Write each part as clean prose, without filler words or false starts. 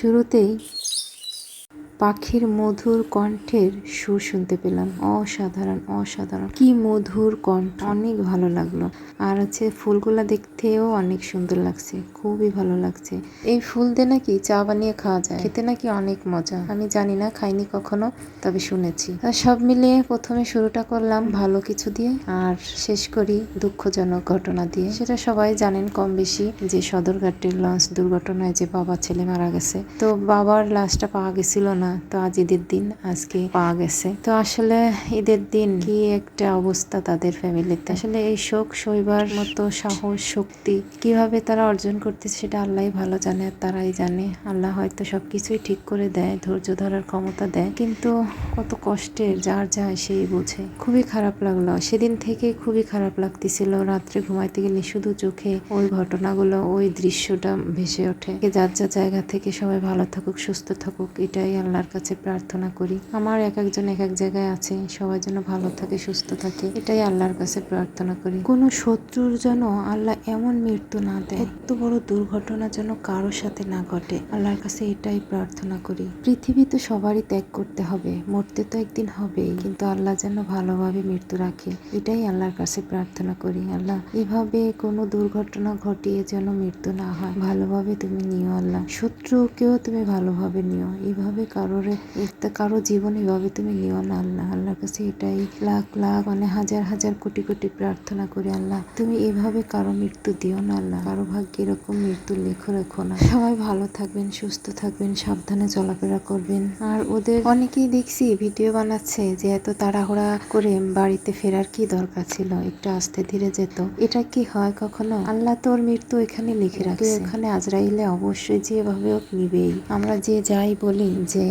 শুরুতেই পাখির মধুর কণ্ঠের সুর শুনতে পেলাম। অসাধারণ অসাধারণ, কি মধুর কণ্ঠ, অনেক ভালো লাগলো। আর ফুলগুলা দেখতেও অনেক সুন্দর লাগছে, খুবই ভালো লাগছে। এই ফুল দিয়ে নাকি চা বানিয়ে খাওয়া যায়, খেতে নাকি অনেক মজা। আমি জানি না, খাইনি কখনো, তবে শুনেছি। সব মিলিয়ে প্রথমে শুরুটা করলাম ভালো কিছু দিয়ে, আর শেষ করি দুঃখজনক ঘটনা দিয়ে। সেটা সবাই জানেন কম বেশি, যে সদরঘাটের লঞ্চ দুর্ঘটনায় যে বাবা ছেলে মারা গেছে। তো বাবার লাশটা পাওয়া গেছিল না, তো আজ ঈদের দিন, আজকে পাওয়া গেছে। তো আসলে ঈদের দিন কি একটা অবস্থা তাদের ফ্যামিলিতে। আসলে এই শোক সইবার মতো সাহস শক্তি কিভাবে তারা অর্জন করতেছে সেটা আল্লাহ ভালো জানে, আর তারাই জানে। আল্লাহ হয়তো সবকিছুই ঠিক করে দেয়, ধৈর্য ধরার ক্ষমতা দেয়, কিন্তু কত কষ্টের যার যায় সেই বোঝে। খুবই খারাপ লাগলো, সেদিন থেকে খুবই খারাপ লাগতেছিল। রাত্রে ঘুমাইতে গেলে শুধু চোখে ওই ঘটনাগুলো, ওই দৃশ্যটা ভেসে ওঠে। যার যার জায়গা থেকে সবাই ভালো থাকুক, সুস্থ থাকুক, এটাই আল্লাহর কাছে প্রার্থনা করি। আমার এক একজন এক এক জায়গায় আছে, সবাই যেন ভালো থাকে, সুস্থ থাকে, এটাই আল্লাহর কাছে প্রার্থনা করি। কোনো শত্রুর যেন আল্লাহ এমন মৃত্যু না দেয়, এত বড় দুর্ঘটনা যেন কারোর সাথে না ঘটে, আল্লাহর কাছে এটাই প্রার্থনা করি। পৃথিবী তো সবারই ত্যাগ করতে হবে, মরতে তো একদিন হবেই, কিন্তু আল্লাহ যেন ভালোভাবে মৃত্যু রাখে, এটাই আল্লাহর কাছে প্রার্থনা করি। আল্লাহ এভাবে কোনো দুর্ঘটনা ঘটিয়ে যেন মৃত্যু না হয়, ভালোভাবে তুমি নিও আল্লাহ। শত্রুকেও তুমি ভালোভাবে নিও, এইভাবে কারো জীবন এভাবে তুমি নিও না আল্লাহ। আল্লাহর কাছে এটাই লাখ লাখ হাজার হাজার কোটি কোটি প্রার্থনা করি। আল্লাহ তুমি এভাবে কারো মৃত্যু দিও না আল্লাহ, কারো ভাগ্যে এরকম মৃত্যু রেখো না। সবাই ভালো থাকবেন, সুস্থ থাকবেন, সাবধানে চলাফেরা করবেন। আর ওদের অনেকেই দেখছি ভিডিও বানাচ্ছে যে এত তাড়াহুড়া করে বাড়িতে ফেরার কি দরকার ছিল, একটু আস্তে ধীরে যেত। এটা কি হয় কখনো? আল্লাহ তোর মৃত্যু এখানে লিখে রাখছে, এখানে আজরাইলে অবশ্যই যেভাবে হোক নিবেই। আমরা যে যাই বলি যে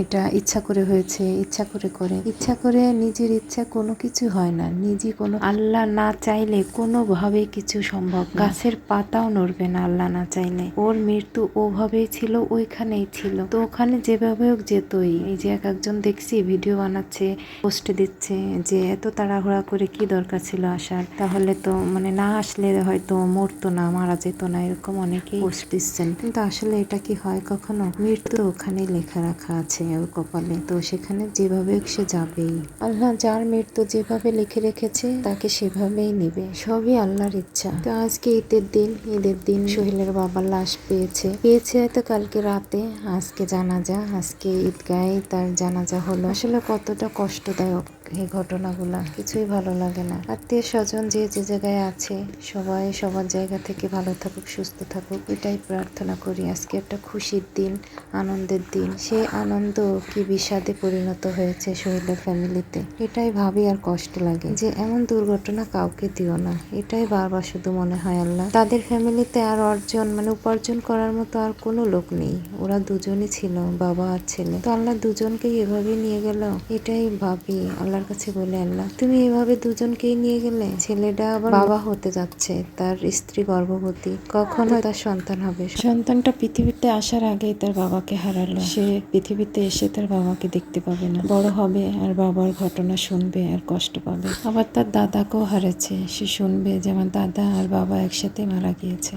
এটা ইচ্ছা করে হয়েছে, ইচ্ছা করে নিজের ইচ্ছা কোনো কিছু হয় না। নিজে কোনো আল্লাহ না চাইলে কোনোভাবে কিছু সম্ভব না। গাছের পাতাও নড়বে না আল্লাহ না চাইলে। ওর মৃত্যু ওভাবেই ছিল, ওইখানেই ছিল, তো ওখানে যেভাবে হোক যেতই। এই যে এক একজন দেখছি ভিডিও বানাচ্ছে, পোস্টে দিচ্ছে যে এত তাড়াহুড়া করে কি দরকার ছিল আসার, তাহলে তো না আসলে হয়তো মরতো না, মারা যেত না, এরকম অনেকেই পোস্ট দিচ্ছেন। কিন্তু আসলে এটা কি হয় কখনো? মৃত্যু ওখানে লেখা রাখা আছে ওর কপালে, তো সেখানে যেভাবে সে যাবেই। আল্লাহ যার মৃত্যু যেভাবে লিখে রেখেছে তাকে সেভাবেই নিবে, সবই আল্লাহর ইচ্ছা। তো আজকে ঈদের দিন সোহেলের বাবার লাশ পেয়েছে হয়তো কালকে রাতে, আজকে জানাজা, আজকে ঈদগাহে তার জানাজা হলো। আসলে কতটা কষ্টদায়ক এই ঘটনাগুলা, কিছুই ভালো লাগে না। আত্মীয় স্বজন যে যে জায়গায় আছে সবাই সবার জায়গা থেকে ভালো থাকুক, সুস্থ থাকুক, এটাই প্রার্থনা করি। আজকে একটা খুশির দিন, আনন্দের দিন, সেই আনন্দ কি বিষাদে পরিণত হয়েছে সোহেলের ফ্যামিলিতে, এটাই ভাবি আর কষ্ট লাগে যে এমন দুর্ঘটনা কাউকে দিও না। এটাই বারবার শুধু মনে হয় আল্লাহ, তাদের ফ্যামিলিতে আর উপার্জন করার মতো আর কোনো লোক নেই, ওরা দুজনই ছিল, বাবা আর ছেলে। তো আল্লাহ দুজনকেই এভাবে নিয়ে গেল, এটাই ভাবি আল্লাহর কাছে বলে, আল্লাহ তুমি এভাবে দুজনকেই নিয়ে গেলে, ছেলেটা আবার বাবা হতে যাচ্ছে, তার স্ত্রী গর্ভবতী, কখন তার সন্তান হবে। সন্তানটা পৃথিবীতে আসার আগেই তার বাবাকে হারালো, সে পৃথিবীতে এসে তার বাবাকে দেখতে পাবে না, বড় হবে আর বাবার ঘটনা শুনবে আর কষ্ট পাবে। আবার তার দাদাকেও হারাচ্ছে, সে শুনবে যে আমার দাদা আর বাবা একসাথে মারা গিয়েছে।